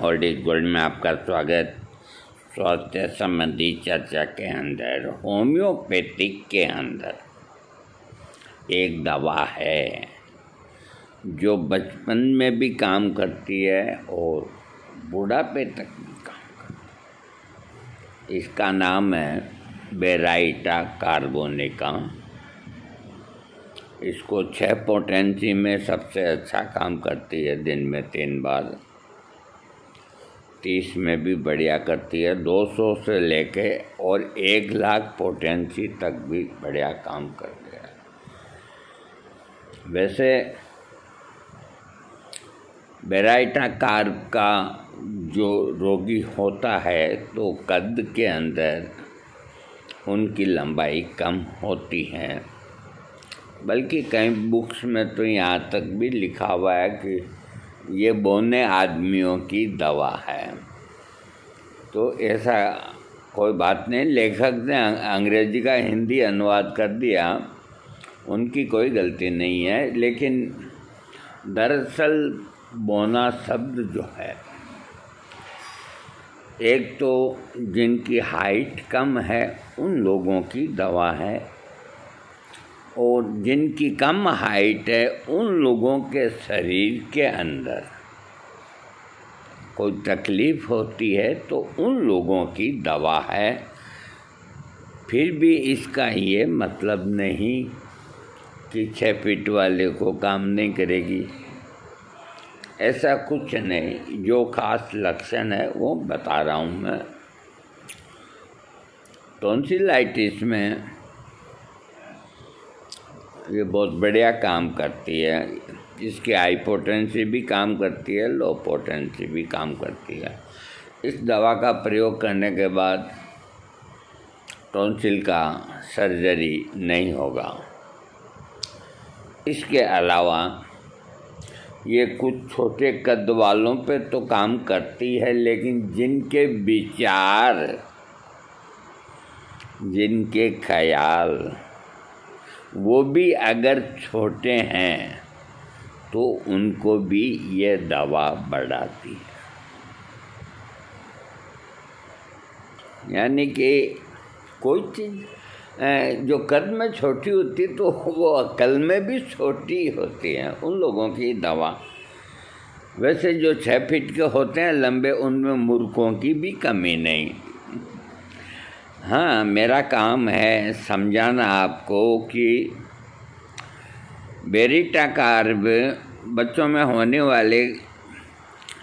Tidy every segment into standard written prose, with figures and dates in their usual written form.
Old is gold में आपका स्वागत। स्वास्थ्य संबंधी चर्चा के अंदर होम्योपैथिक के अंदर एक दवा है जो बचपन में भी काम करती है और बुढ़ापे तक भी काम करती है। इसका नाम है बेराइटा कार्बोनिका। इसको 6 पोटेंसी में सबसे अच्छा काम करती है, दिन में 3 बार। 30 में भी बढ़िया करती है, 200 से लेके और 1,00,000 पोटेंसी तक भी बढ़िया काम करती है। वैसे बेराइटा कार्ब का जो रोगी होता है तो कद के अंदर उनकी लंबाई कम होती है, बल्कि कई बुक्स में तो यहाँ तक भी लिखा हुआ है कि ये बौने आदमियों की दवा है। तो ऐसा कोई बात नहीं, लेखक ने अंग्रेजी का हिंदी अनुवाद कर दिया, उनकी कोई गलती नहीं है। लेकिन दरअसल बौना शब्द जो है, एक तो जिनकी हाइट कम है उन लोगों की दवा है, और जिनकी कम हाइट है उन लोगों के शरीर के अंदर कोई तकलीफ़ होती है तो उन लोगों की दवा है। फिर भी इसका ये मतलब नहीं कि 6 फीट वाले को काम नहीं करेगी, ऐसा कुछ नहीं। जो खास लक्षण है वो बता रहा हूँ मैं। टॉन्सिलाइटिस में ये बहुत बढ़िया काम करती है। इसकी हाई पोटेंसी भी काम करती है, लो पोटेंसी भी काम करती है। इस दवा का प्रयोग करने के बाद टॉन्सिल का सर्जरी नहीं होगा। इसके अलावा ये कुछ छोटे कद वालों पे तो काम करती है, लेकिन जिनके विचार, जिनके ख्याल वो भी अगर छोटे हैं तो उनको भी ये दवा बढ़ाती है। यानी कि कोई चीज़ जो कद में छोटी होती तो वो अकल में भी छोटी होती है, उन लोगों की दवा। वैसे जो 6 फीट के होते हैं लंबे, उनमें मूर्खों की भी कमी नहीं। हाँ, मेरा काम है समझाना आपको कि बेराइटा कार्ब बच्चों में होने वाले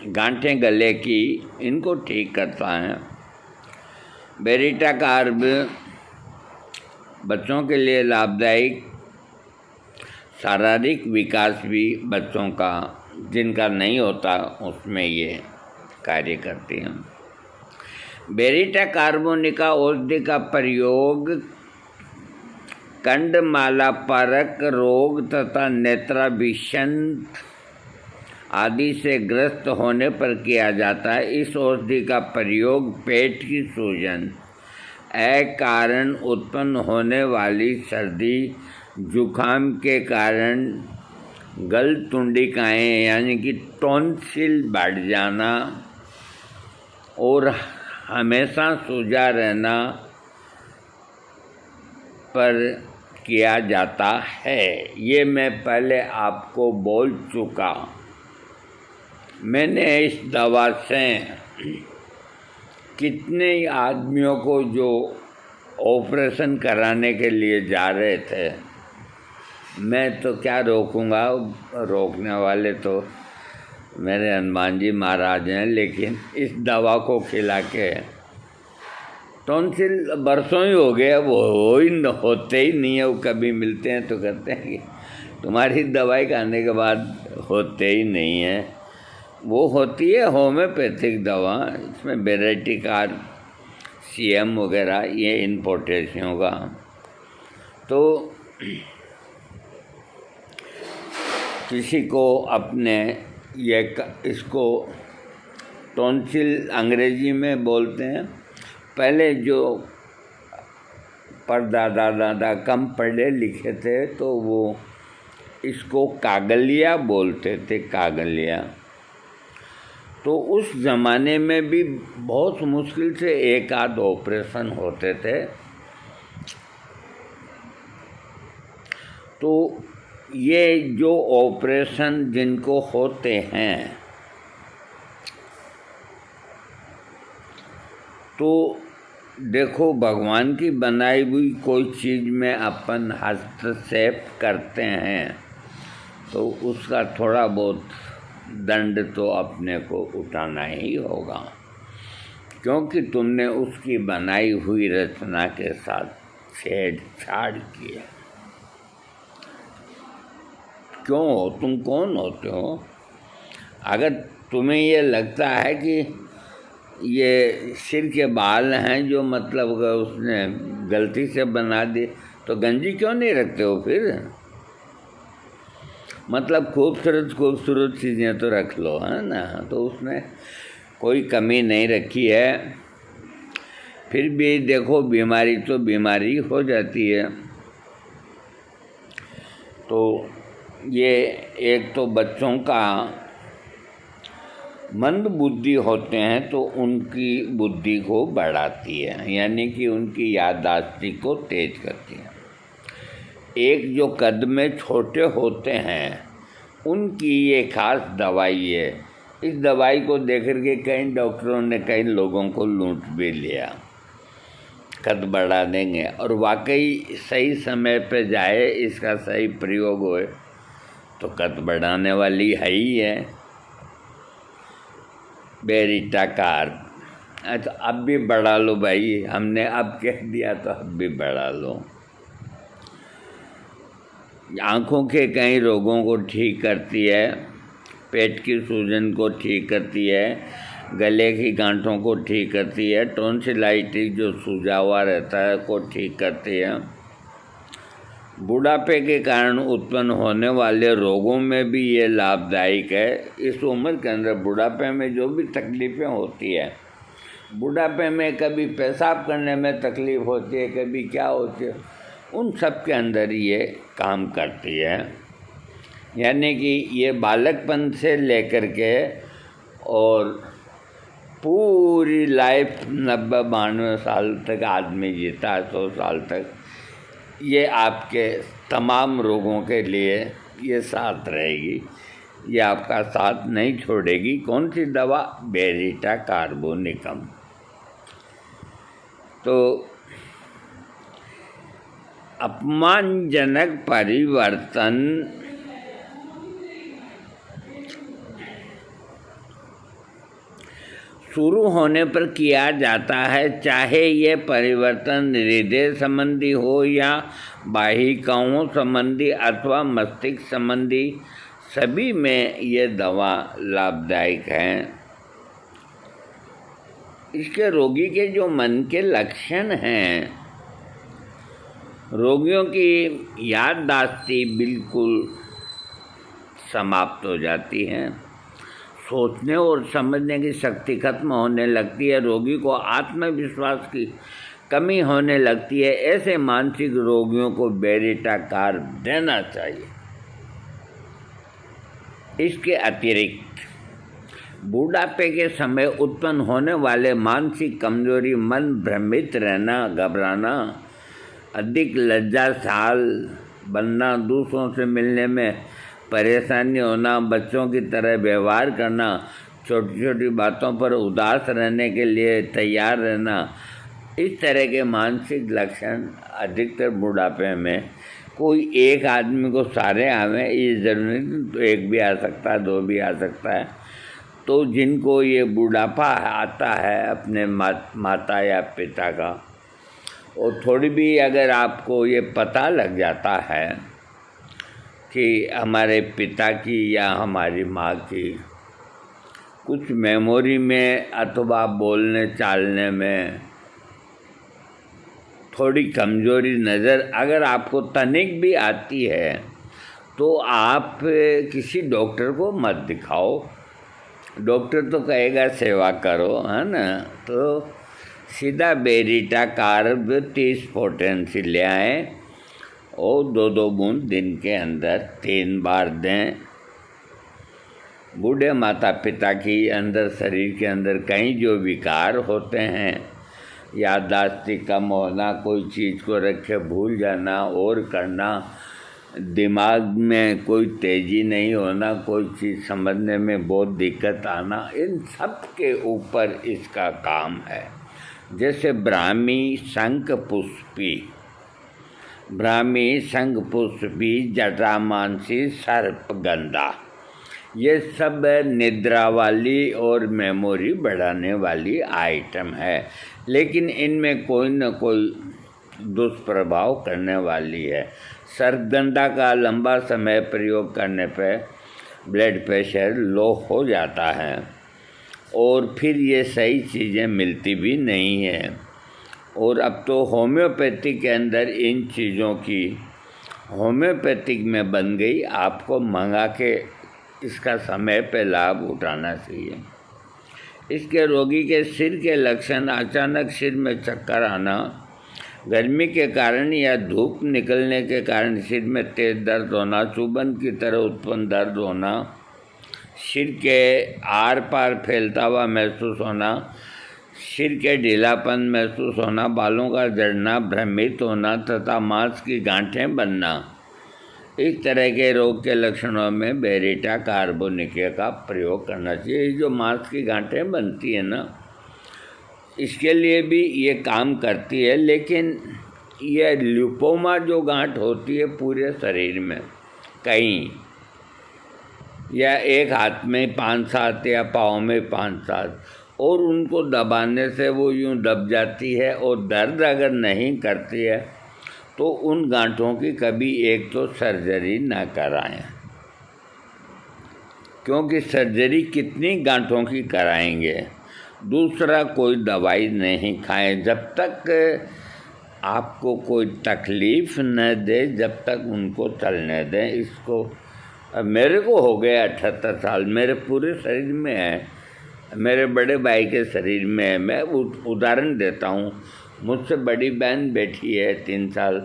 गांठें गले की, इनको ठीक करता है। बेराइटा कार्ब बच्चों के लिए लाभदायक, शारीरिक विकास भी बच्चों का जिनका नहीं होता उसमें ये कार्य करती हैं। बेराइटा कार्बोनिका औषधि का प्रयोग कंडमालापरक रोग तथा नेत्राभिषण आदि से ग्रस्त होने पर किया जाता है। इस औषधि का प्रयोग पेट की सूजन, कारण उत्पन्न होने वाली सर्दी, जुखाम के कारण गल तुंडिकाएँ यानी कि टॉन्सिल बढ़ जाना और हमेशा सूजा रहना पर किया जाता है। ये मैं पहले आपको बोल चुका। मैंने इस दवा से कितने आदमियों को जो ऑपरेशन कराने के लिए जा रहे थे, मैं तो क्या रोकूंगा, रोकने वाले तो मेरे हनुमान जी महाराज हैं। लेकिन इस दवा को खिला के टॉन्सिल बरसों ही हो गए, वो होते ही नहीं है। वो कभी मिलते हैं तो कहते हैं कि तुम्हारी दवाई खाने के बाद होते ही नहीं है। वो होती है होम्योपैथिक दवा, इसमें बेराइटा CM वगैरह ये इन पोटेशियों का। तो किसी को अपने ये इसको टॉन्सिल अंग्रेजी में बोलते हैं। पहले जो परदादा दादा कम पढ़े लिखे थे तो वो इसको कागलिया बोलते थे, कागलिया। तो उस ज़माने में भी बहुत मुश्किल से एक आध ऑपरेशन होते थे। तो ये जो ऑपरेशन जिनको होते हैं तो देखो, भगवान की बनाई हुई कोई चीज़ में अपन हस्तक्षेप करते हैं तो उसका थोड़ा बहुत दंड तो अपने को उठाना ही होगा, क्योंकि तुमने उसकी बनाई हुई रचना के साथ छेड़छाड़ की है। क्यों हो? तुम कौन होते हो? अगर तुम्हें ये लगता है कि ये सिर के बाल हैं जो मतलब उसने गलती से बना दी, तो गंजी क्यों नहीं रखते हो फिर? मतलब खूबसूरत खूबसूरत चीज़ें तो रख लो, है ना। तो उसमें कोई कमी नहीं रखी है। फिर भी देखो, बीमारी तो बीमारी हो जाती है। तो ये एक तो बच्चों का मंद बुद्धि होते हैं तो उनकी बुद्धि को बढ़ाती है, यानी कि उनकी याददाश्त को तेज करती है। एक जो कद में छोटे होते हैं उनकी ये खास दवाई है। इस दवाई को देख कर के कई डॉक्टरों ने कई लोगों को लूट भी लिया, कद बढ़ा देंगे, और वाकई सही समय पे जाए, इसका सही प्रयोग होए तो कद बढ़ाने वाली है ही है। बेरिटा कार, अच्छा अब भी बढ़ा लो भाई, हमने अब कह दिया तो अब भी बढ़ा लो। आँखों के कई रोगों को ठीक करती है, पेट की सूजन को ठीक करती है, गले की गांठों को ठीक करती है, टॉन्सिलाइटिस जो सूजा हुआ रहता है को ठीक करती है। बुढ़ापे के कारण उत्पन्न होने वाले रोगों में भी ये लाभदायक है। इस उम्र के अंदर बुढ़ापे में जो भी तकलीफ़ें होती है, बुढ़ापे में कभी पेशाब करने में तकलीफ़ होती है, कभी क्या होती है, उन सब के अंदर ये काम करती है। यानी कि ये बालकपन से लेकर के और पूरी लाइफ 90-92 साल तक आदमी जीता है, 100 साल तक, ये आपके तमाम रोगों के लिए ये साथ रहेगी, ये आपका साथ नहीं छोड़ेगी। कौन सी दवा? बेरिटा कार्बोनिकम। तो अपमानजनक परिवर्तन शुरू होने पर किया जाता है, चाहे ये परिवर्तन हृदय संबंधी हो या बाहिकाओं संबंधी अथवा मस्तिष्क संबंधी, सभी में ये दवा लाभदायक है। इसके रोगी के जो मन के लक्षण हैं, रोगियों की याददाश्ती बिल्कुल समाप्त हो जाती है, सोचने और समझने की शक्ति खत्म होने लगती है, रोगी को आत्मविश्वास की कमी होने लगती है। ऐसे मानसिक रोगियों को बेरिटा कार देना चाहिए। इसके अतिरिक्त बुढ़ापे के समय उत्पन्न होने वाले मानसिक कमजोरी, मन भ्रमित रहना, घबराना, अधिक लज्जाशाल बनना, दूसरों से मिलने में परेशानी होना, बच्चों की तरह व्यवहार करना, छोटी छोटी बातों पर उदास रहने के लिए तैयार रहना, इस तरह के मानसिक लक्षण अधिकतर बुढ़ापे में, कोई एक आदमी को सारे आवे ये ज़रूरी नहीं, तो एक भी आ सकता है, दो भी आ सकता है। तो जिनको ये बुढ़ापा आता है अपने माता या पिता का, और थोड़ी भी अगर आपको ये पता लग जाता है कि हमारे पिता की या हमारी माँ की कुछ मेमोरी में अथवा बोलने चालने में थोड़ी कमज़ोरी नज़र अगर आपको तनिक भी आती है, तो आप किसी डॉक्टर को मत दिखाओ। डॉक्टर तो कहेगा सेवा करो, है ना। तो सीधा बेरिटा कार्ब 30 पोटेंसी ले आएँ और 2-2 बूंद दिन के अंदर 3 बार दें। बूढ़े माता पिता की अंदर शरीर के अंदर कई जो विकार होते हैं, याददाश्त कम होना, कोई चीज़ को रखे भूल जाना और करना, दिमाग में कोई तेज़ी नहीं होना, कोई चीज़ समझने में बहुत दिक्कत आना, इन सब के ऊपर इसका काम है। जैसे ब्राह्मी शंख पुष्पी, ब्राह्मी शंख पुष्पी, जटामांसी, सर्पगंधा, ये सब निद्रा वाली और मेमोरी बढ़ाने वाली आइटम है, लेकिन इनमें कोई न कोई दुष्प्रभाव करने वाली है। सर्पगंधा का लंबा समय प्रयोग करने पर ब्लड प्रेशर लो हो जाता है और फिर ये सही चीज़ें मिलती भी नहीं हैं। और अब तो होम्योपैथी के अंदर इन चीज़ों की होम्योपैथिक में बन गई, आपको मंगा के इसका समय पे लाभ उठाना चाहिए। इसके रोगी के सिर के लक्षण अचानक सिर में चक्कर आना, गर्मी के कारण या धूप निकलने के कारण सिर में तेज दर्द होना, चुभन की तरह उत्पन्न दर्द होना, सिर के आर पार फैलता हुआ महसूस होना, सिर के ढीलापन महसूस होना, बालों का झड़ना, भ्रमित होना तथा मांस की गांठें बनना, इस तरह के रोग के लक्षणों में बेरिटा कार्बोनिके का प्रयोग करना चाहिए। जो मांस की गांठें बनती है ना, इसके लिए भी ये काम करती है, लेकिन ये ल्यूपोमा जो गांठ होती है पूरे शरीर में कहीं, या एक हाथ में 5-7 या पाँव में 5-7, और उनको दबाने से वो यूँ दब जाती है और दर्द अगर नहीं करती है तो उन गांठों की कभी एक तो सर्जरी ना कराएं, क्योंकि सर्जरी कितनी गांठों की कराएंगे। दूसरा, कोई दवाई नहीं खाएं जब तक आपको कोई तकलीफ़ न दे, जब तक उनको चलने दें। इसको अब मेरे को हो गया 78 साल, मेरे पूरे शरीर में है, मेरे बड़े भाई के शरीर में है। मैं उदाहरण देता हूँ, मुझसे बड़ी बहन बैठी है 3 साल,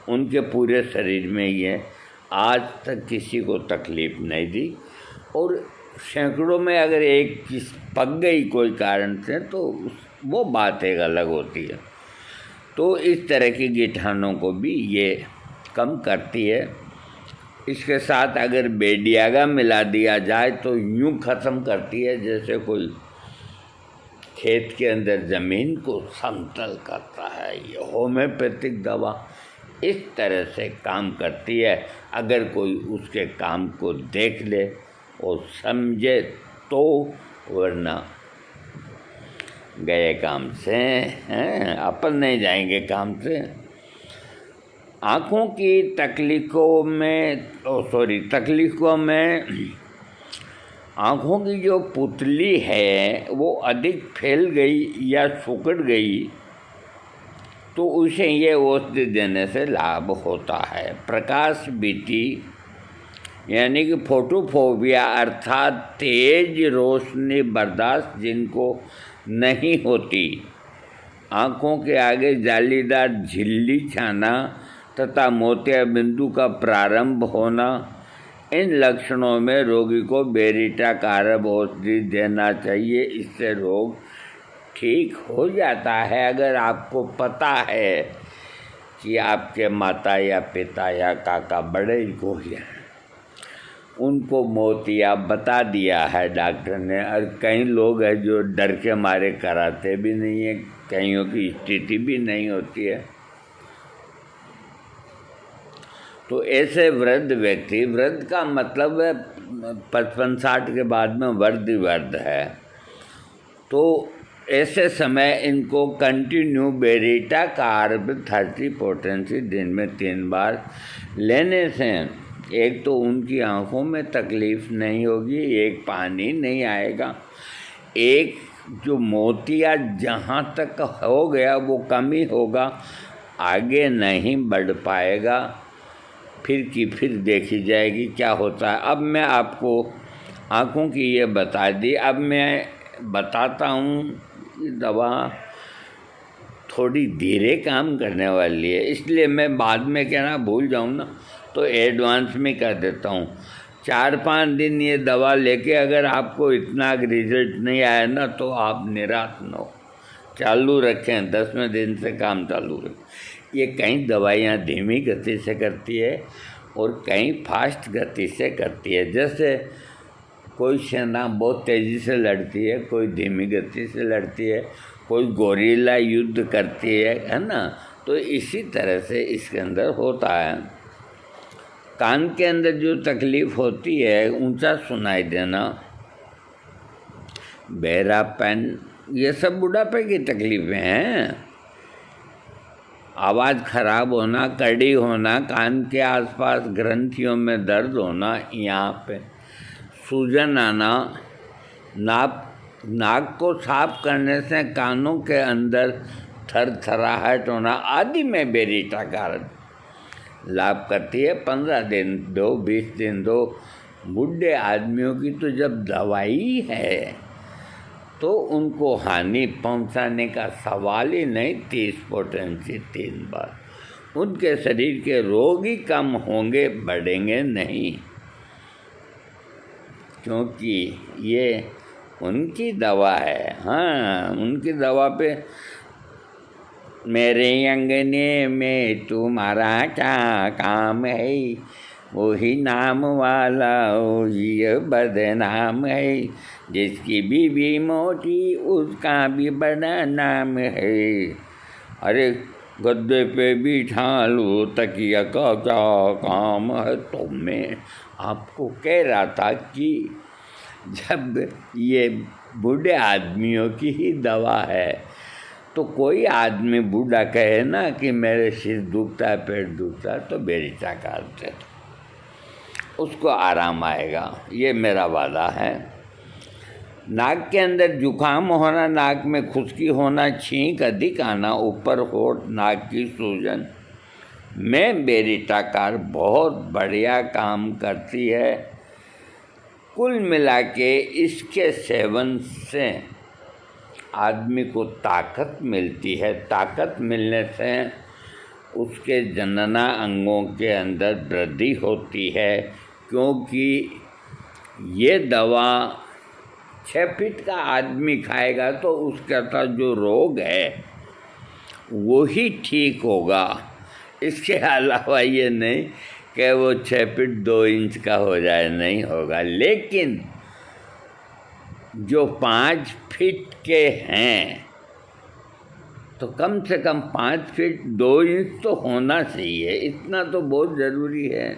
उनके पूरे शरीर में ही है, आज तक किसी को तकलीफ़ नहीं दी। और सैकड़ों में अगर एक किस पक गई कोई कारण से तो वो बात एक अलग होती है। तो इस तरह की गिठानों को भी ये कम करती है। इसके साथ अगर बेडियागा मिला दिया जाए तो यूँ ख़त्म करती है जैसे कोई खेत के अंदर ज़मीन को समतल करता है। ये होम्योपैथिक दवा इस तरह से काम करती है। अगर कोई उसके काम को देख ले और समझे तो, वरना गए काम से हैं, अपन नहीं जाएंगे काम से। आँखों की तकलीफ़ों में आँखों की जो पुतली है वो अधिक फैल गई या सिकुड़ गई तो उसे ये औषधि देने से लाभ होता है। प्रकाश भीति यानी कि फोटोफोबिया अर्थात तेज रोशनी बर्दाश्त जिनको नहीं होती, आँखों के आगे जालीदार झिल्ली छाना तथा मोतिया बिंदु का प्रारंभ होना, इन लक्षणों में रोगी को बेरिटा कारब औषधि देना चाहिए। इससे रोग ठीक हो जाता है। अगर आपको पता है कि आपके माता या पिता या काका बड़े को उनको मोतिया बता दिया है डॉक्टर ने, और कई लोग हैं जो डर के मारे कराते भी नहीं है, कईयों की स्थिति भी नहीं होती है। तो ऐसे वृद्ध व्यक्ति, वृद्ध का मतलब है 55-60 के बाद में वृद्ध है, तो ऐसे समय इनको कंटिन्यू बेरिटा कार्ब 30 पोटेंसी दिन में 3 बार लेने से एक तो उनकी आँखों में तकलीफ़ नहीं होगी, एक पानी नहीं आएगा, एक जो मोतिया जहाँ तक हो गया वो कम ही होगा, आगे नहीं बढ़ पाएगा, फिर देखी जाएगी क्या होता है। अब मैं आपको आँखों की ये बता दी, अब मैं बताता हूँ दवा थोड़ी धीरे काम करने वाली है, इसलिए मैं बाद में कहना भूल जाऊँ ना तो एडवांस में कह देता हूँ। 4-5 दिन ये दवा लेके अगर आपको इतना रिजल्ट नहीं आया ना तो आप निराश न हो, चालू रखें, 10वें दिन से काम चालू रखें। ये कई दवाइयाँ धीमी गति से करती है और कई फास्ट गति से करती है। जैसे कोई सेना बहुत तेज़ी से लड़ती है, कोई धीमी गति से लड़ती है, कोई गोरिल्ला युद्ध करती है ना। तो इसी तरह से इसके अंदर होता है। कान के अंदर जो तकलीफ़ होती है, ऊंचा सुनाई देना, बहरापन, ये सब बुढ़ापे की तकलीफ़ें हैं। आवाज़ खराब होना, कड़ी होना, कान के आसपास ग्रंथियों में दर्द होना, यहाँ पे सूजन आना, नाक को साफ करने से कानों के अंदर थरथराहट होना आदि में बेरीटा कारण लाभ करती है। 15 दिन दो, 20 दिन दो। बूढ़े आदमियों की तो जब दवाई है तो उनको हानि पहुंचाने का सवाल ही नहीं। 30 पोटेंसी 3 बार उनके शरीर के रोग ही कम होंगे, बढ़ेंगे नहीं, क्योंकि ये उनकी दवा है। हाँ, उनकी दवा पे मेरे अंगने में तुम्हारा क्या काम है, वही नाम वाला वही बदनाम है, जिसकी बीवी मोटी उसका भी बड़ा नाम है। अरे गद्दे पे बिठा लो, तकिया का क्या काम है। तो मैं आपको कह रहा था कि जब ये बूढ़े आदमियों की ही दवा है तो कोई आदमी बूढ़ा कहे ना कि मेरे सिर दुखता है, पेट दुखता है, तो बेरीटा काटते उसको आराम आएगा, ये मेरा वादा है। नाक के अंदर जुकाम होना, नाक में खुश्की होना, छींक अधिक आना, ऊपर होठ, नाक की सूजन में बेरीटा कार बहुत बढ़िया काम करती है। कुल मिला के इसके सेवन से आदमी को ताकत मिलती है। ताकत मिलने से उसके जनना अंगों के अंदर वृद्धि होती है, क्योंकि ये दवा 6 फीट का आदमी खाएगा तो उसका जो रोग है वो ही ठीक होगा। इसके अलावा ये नहीं कि वो 6 फीट 2 इंच का हो जाए, नहीं होगा। लेकिन जो 5 फीट के हैं तो कम से कम 5 फीट 2 इंच तो होना चाहिए। इतना तो बहुत ज़रूरी है,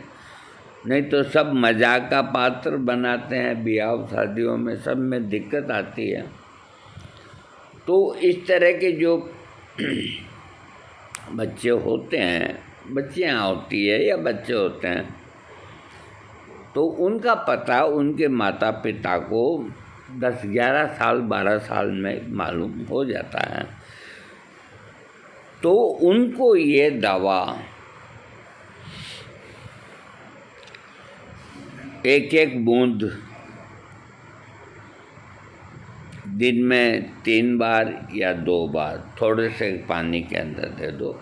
नहीं तो सब मजाक का पात्र बनाते हैं। ब्याह शादियों में सब में दिक्कत आती है। तो इस तरह के जो बच्चे होते हैं, बच्चियाँ होती है या बच्चे होते हैं, तो उनका पता उनके माता पिता को 10-11 साल 12 साल में मालूम हो जाता है। तो उनको ये दवा 1-1 बूंद दिन में 3 बार या 2 बार थोड़े से पानी के अंदर दे दो,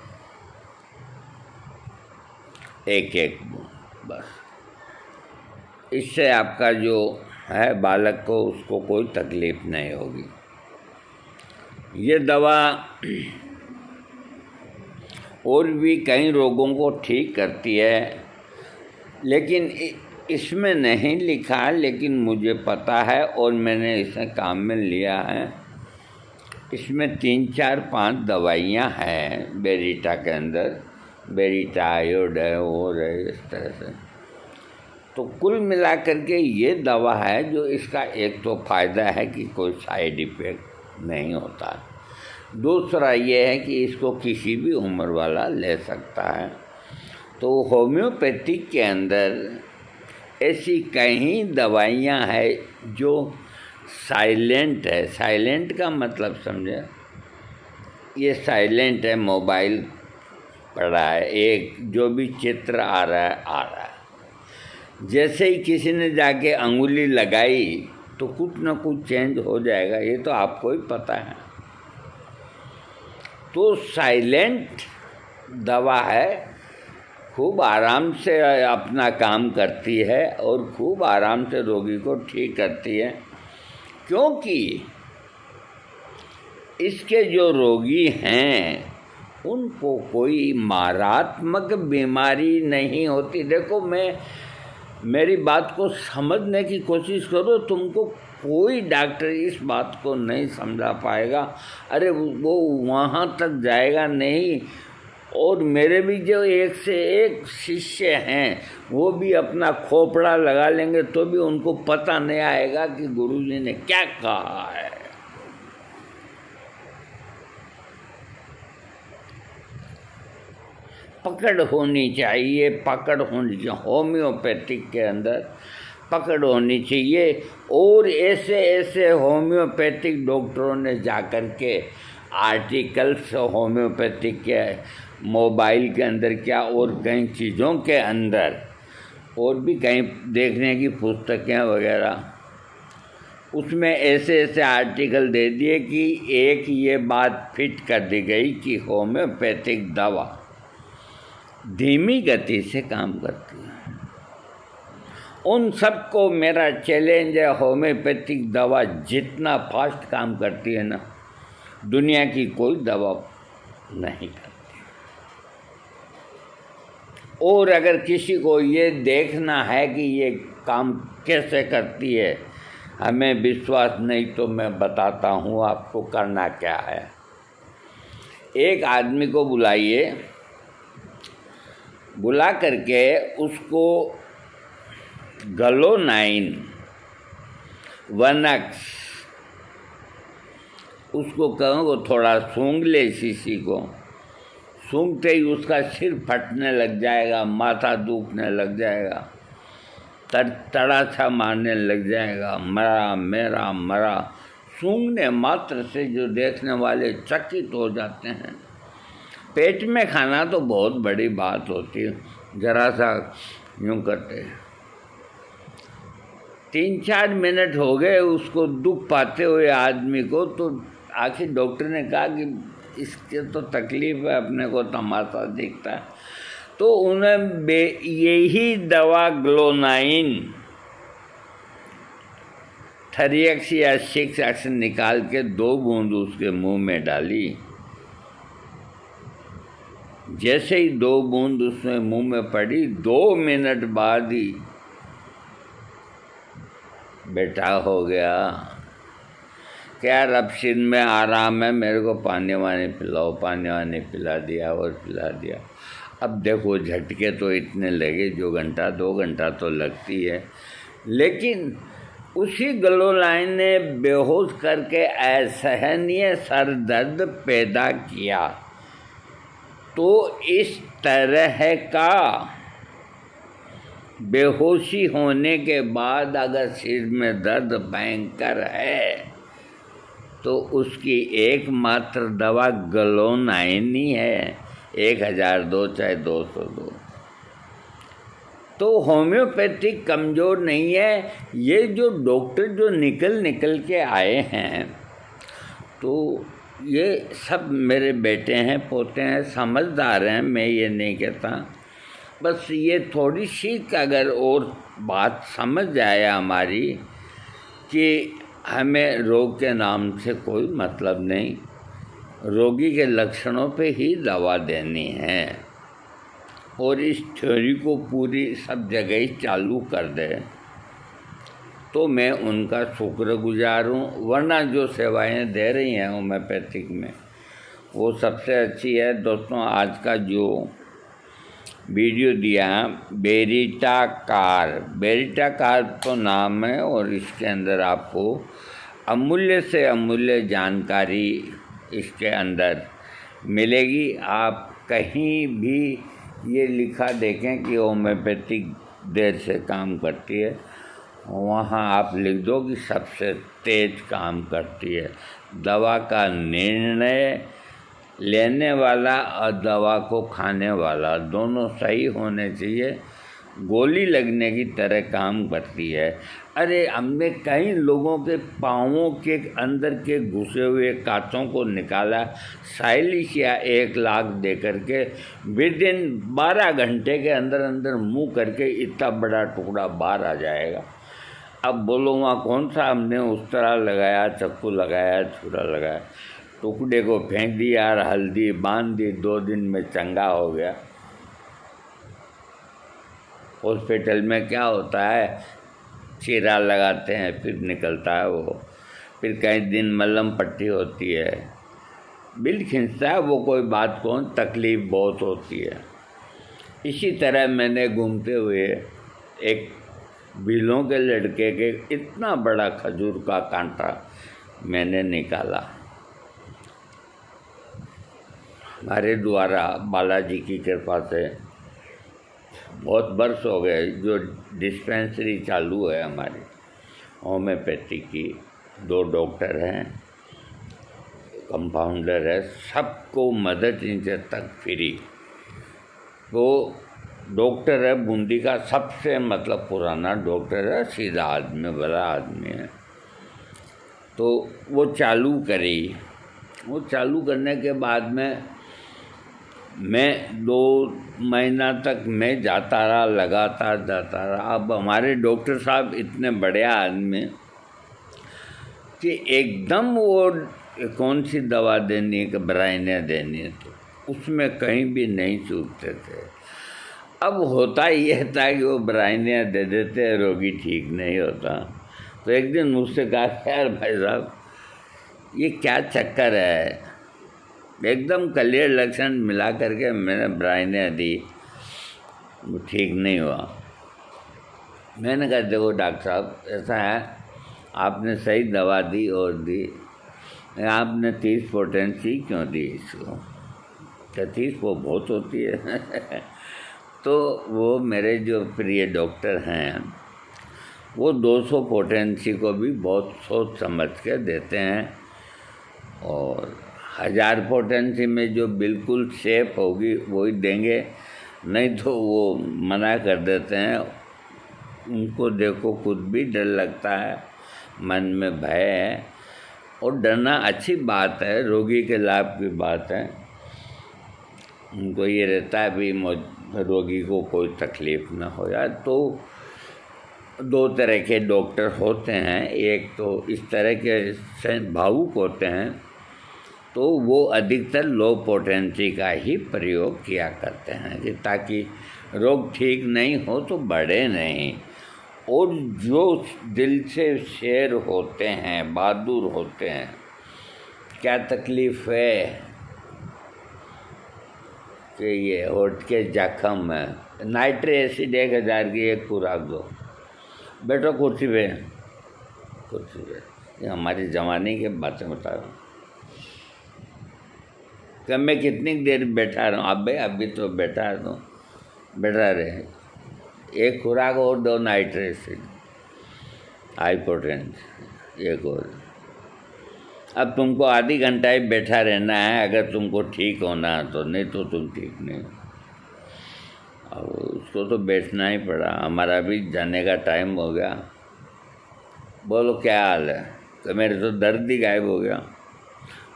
1-1 बूंद बस। इससे आपका जो है बालक को, उसको कोई तकलीफ़ नहीं होगी। ये दवा और भी कई रोगों को ठीक करती है, लेकिन इसमें नहीं लिखा, लेकिन मुझे पता है और मैंने इसे काम में लिया है। इसमें 3-4-5 दवाइयाँ हैं बेरीटा के अंदर, बेरीटा, आयोड है और है, इस तरह से। तो कुल मिलाकर के ये दवा है जो इसका एक तो फ़ायदा है कि कोई साइड इफ़ेक्ट नहीं होता। दूसरा ये है कि इसको किसी भी उम्र वाला ले सकता है। तो होम्योपैथिक के अंदर ऐसी कई दवाइयाँ हैं जो साइलेंट है। साइलेंट का मतलब समझे, ये साइलेंट है। मोबाइल पड़ा है, एक जो भी चित्र आ रहा है आ रहा है। जैसे ही किसी ने जाके अंगुली लगाई तो कुछ ना कुछ चेंज हो जाएगा, ये तो आपको ही पता है। तो साइलेंट दवा है, खूब आराम से अपना काम करती है और खूब आराम से रोगी को ठीक करती है, क्योंकि इसके जो रोगी हैं उनको कोई मारात्मक बीमारी नहीं होती। देखो, मेरी बात को समझने की कोशिश करो, तुमको कोई डॉक्टर इस बात को नहीं समझा पाएगा, अरे वो वहाँ तक जाएगा नहीं। और मेरे भी जो एक से एक शिष्य हैं वो भी अपना खोपड़ा लगा लेंगे तो भी उनको पता नहीं आएगा कि गुरुजी ने क्या कहा है। पकड़ होनी चाहिए, पकड़ होनी चाहिए, होम्योपैथिक के अंदर पकड़ होनी चाहिए। और ऐसे ऐसे होम्योपैथिक डॉक्टरों ने जाकर के आर्टिकल्स होम्योपैथिक के मोबाइल के अंदर क्या और कई चीज़ों के अंदर और भी कहीं देखने की पुस्तकें वगैरह, उसमें ऐसे ऐसे आर्टिकल दे दिए कि एक ये बात फिट कर दी गई कि होम्योपैथिक दवा धीमी गति से काम करती है। उन सबको मेरा चैलेंज है, होम्योपैथिक दवा जितना फास्ट काम करती है ना, दुनिया की कोई दवा नहीं करती। और अगर किसी को ये देखना है कि ये काम कैसे करती है, हमें विश्वास नहीं तो मैं बताता हूँ आपको करना क्या है। एक आदमी को बुलाइए, बुला करके उसको गलोनाइन वनक्स उसको कहो वो थोड़ा सूंघ ले, शीशी को सूंघते ही उसका सिर फटने लग जाएगा, माथा दुखने लग जाएगा, तड़ाछा मारने लग जाएगा, मरा मेरा मरा। सूंघने मात्र से जो देखने वाले चकित हो जाते हैं। पेट में खाना तो बहुत बड़ी बात होती है, जरा सा यूँ करते 3-4 मिनट हो गए उसको दुख पाते हुए आदमी को, तो आखिर डॉक्टर ने कहा कि इसके तो तकलीफ है, अपने को तमाशा दिखता है। तो उन्हें यही दवा ग्लोनाइन 3x या 6x निकाल के 2 बूंद उसके मुंह में डाली। जैसे ही 2 बूंद उसमें मुंह में पड़ी, 2 मिनट बाद ही बेटा हो गया। क्या अब सिर में आराम है, मेरे को पानी वानी पिलाओ, पानी वानी पिला दिया और पिला दिया। अब देखो झटके तो इतने लगे, जो घंटा 2 घंटा तो लगती है, लेकिन उसी ग्लोनाइन ने बेहोश करके असहनीय सर दर्द पैदा किया। तो इस तरह का बेहोशी होने के बाद अगर सिर में दर्द भयंकर है तो उसकी एकमात्र दवा ग्लोनाइन ही है, 1002 चाहे 202। तो होम्योपैथिक कमज़ोर नहीं है। ये जो डॉक्टर जो निकल के आए हैं, तो ये सब मेरे बेटे हैं, पोते हैं, समझदार हैं, मैं ये नहीं कहता। बस ये थोड़ी सी अगर और बात समझ जाए हमारी कि हमें रोग के नाम से कोई मतलब नहीं, रोगी के लक्षणों पे ही दवा देनी है, और इस थ्योरी को पूरी सब जगह ही चालू कर दे तो मैं उनका शुक्रगुजार हूँ। वरना जो सेवाएं दे रही हैं होम्योपैथिक में वो सबसे अच्छी है। दोस्तों, आज का जो वीडियो दिया बेरिटा कार तो नाम है, और इसके अंदर आपको अमूल्य से अमूल्य जानकारी इसके अंदर मिलेगी। आप कहीं भी ये लिखा देखें कि होम्योपैथिक देर से काम करती है, वहाँ आप लिख दो कि सबसे तेज काम करती है। दवा का निर्णय लेने वाला और दवा को खाने वाला दोनों सही होने चाहिए, गोली लगने की तरह काम करती है। अरे हमने कई लोगों के पाँवों के अंदर के घुसे हुए कांचों को निकाला, साइलिश या 1 लाख दे करके, विदिन 12 घंटे के अंदर अंदर मुँह करके इतना बड़ा टुकड़ा बाहर आ जाएगा। अब बोलो वहाँ कौन सा हमने उस तरह लगाया, चक्कू लगाया, छुरा लगाया, टुकड़े को फेंक दिया और हल्दी बांध दी, 2 दिन में चंगा हो गया। हॉस्पिटल में क्या होता है, चीरा लगाते हैं फिर निकलता है वो, फिर कई दिन मलहम पट्टी होती है, बिल खींचता है वो, कोई बात कौन, तकलीफ़ बहुत होती है। इसी तरह मैंने घूमते हुए एक बिलों के लड़के के इतना बड़ा खजूर का कांटा मैंने निकाला। हमारे द्वारा बालाजी की कृपा से बहुत वर्ष हो गए जो डिस्पेंसरी चालू है हमारी होम्योपैथी की, 2 डॉक्टर हैं, कंपाउंडर है, सबको मदद इनसे तक फ्री। वो डॉक्टर है बूंदी का, सबसे मतलब पुराना डॉक्टर है, सीधा आदमी, बड़ा आदमी है। तो वो चालू करी, वो चालू करने के बाद में मैं 2 महीना तक मैं जाता रहा, लगातार जाता रहा। अब हमारे डॉक्टर साहब इतने बड़े आदमी कि एकदम वो कौन सी दवा देनी है कि ब्राइने देनी है, तो उसमें कहीं भी नहीं चूकते थे। अब होता ये था कि वो ब्राइने दे देते, रोगी ठीक नहीं होता। तो एक दिन मुझसे कहा, यार भाई साहब ये क्या चक्कर है, एकदम क्लियर लक्षण मिला करके मैंने ब्राइने दी, वो ठीक नहीं हुआ। मैंने कहा देखो डॉक्टर साहब ऐसा है, आपने सही दवा दी और दी, आपने 30 पोटेंसी क्यों दी इसको, क्या 30 वो बहुत होती है। तो वो मेरे जो प्रिय डॉक्टर हैं वो 200 पोटेंसी को भी बहुत सोच समझ के देते हैं, और 1000 पोटेंसी में जो बिल्कुल सेफ होगी वही देंगे, नहीं तो वो मना कर देते हैं। उनको देखो खुद भी डर लगता है, मन में भय है, और डरना अच्छी बात है, रोगी के लाभ की बात है। उनको ये रहता है भी रोगी को कोई तकलीफ़ ना हो यार। तो 2 तरह के डॉक्टर होते हैं, एक तो इस तरह के भावुक होते हैं, तो वो अधिकतर लो पोटेंसी का ही प्रयोग किया करते हैं कि ताकि रोग ठीक नहीं हो तो बढ़े नहीं। और जो दिल से शेर होते हैं, बहादुर होते हैं, क्या तकलीफ़ है कि ये होठ के जख्म है, नाइट्रिक एसिड 1000 की एक खुराक दो, बैठो कुर्सी पे, ये हमारी ज़माने की बातें बता रहा हूँ कि मैं कितनी देर बैठा रहा हूँ। अब भाई अभी तो बैठा रहे, एक खुराक और दो, नाइट्रिक एसिड, हाइपोटेंशन, एक और। अब तुमको आधी घंटा ही बैठा रहना है अगर तुमको ठीक होना है तो, नहीं तो तुम ठीक नहीं। अब उसको तो बैठना ही पड़ा। हमारा भी जाने का टाइम हो गया। बोलो क्या हाल है, तो मेरे तो दर्द ही गायब हो गया।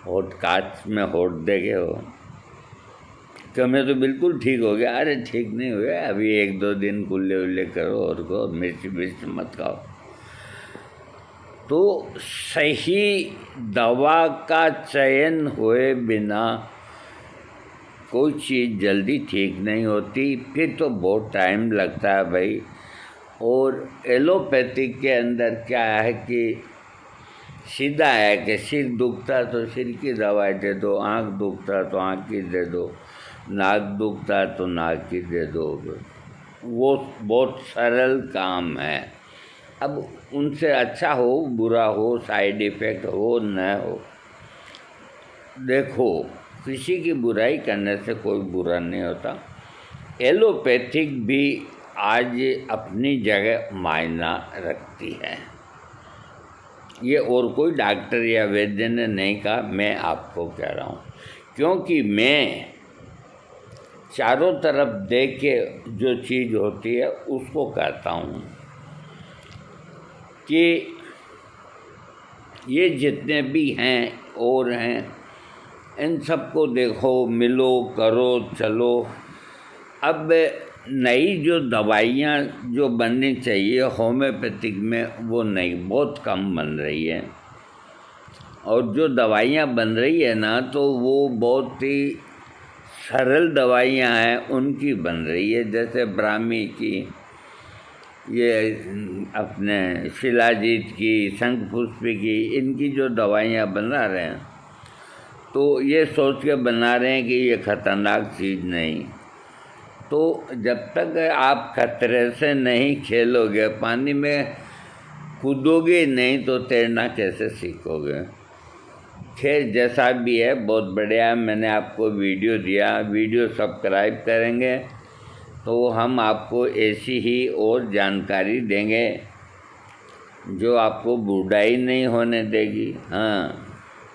होठ कांच में होठ देखे हो कि मैं तो बिल्कुल ठीक हो गया। अरे ठीक नहीं हुआ, अभी 1-2 दिन कुल्ले उल्ले करो और को मिर्च मत खाओ। तो सही दवा का चयन हुए बिना कोई चीज़ जल्दी ठीक नहीं होती, फिर तो बहुत टाइम लगता है भाई। और एलोपैथिक के अंदर क्या है कि सीधा है कि सिर दुखता तो सिर की दवाई दे दो, आँख दुखता तो आँख की दे दो, नाक दुखता तो नाक की दे दो। वो बहुत सरल काम है। अब उनसे अच्छा हो बुरा हो, साइड इफ़ेक्ट हो न हो, देखो किसी की बुराई करने से कोई बुरा नहीं होता। एलोपैथिक भी आज अपनी जगह मायना रखती है। ये और कोई डॉक्टर या वैद्य ने नहीं कहा, मैं आपको कह रहा हूँ, क्योंकि मैं चारों तरफ देख के जो चीज़ होती है उसको कहता हूँ कि ये जितने भी हैं और हैं, इन सबको देखो, मिलो, करो, चलो। अब नई जो दवाइयाँ जो बननी चाहिए होम्योपैथिक में, वो नहीं, बहुत कम बन रही है। और जो दवाइयाँ बन रही है ना, तो वो बहुत ही सरल दवाइयाँ हैं, उनकी बन रही है। जैसे ब्राह्मी की, ये अपने शिलाजीत की, शंखपुष्पी की, इनकी जो दवाइयाँ बना रहे हैं, तो ये सोच के बना रहे हैं कि ये ख़तरनाक चीज़ नहीं। तो जब तक आप खतरे से नहीं खेलोगे, पानी में कूदोगे नहीं, तो तैरना कैसे सीखोगे। खैर, जैसा भी है, बहुत बढ़िया। मैंने आपको वीडियो दिया, वीडियो सब्सक्राइब करेंगे तो हम आपको ऐसी ही और जानकारी देंगे जो आपको बुराई नहीं होने देगी। हाँ।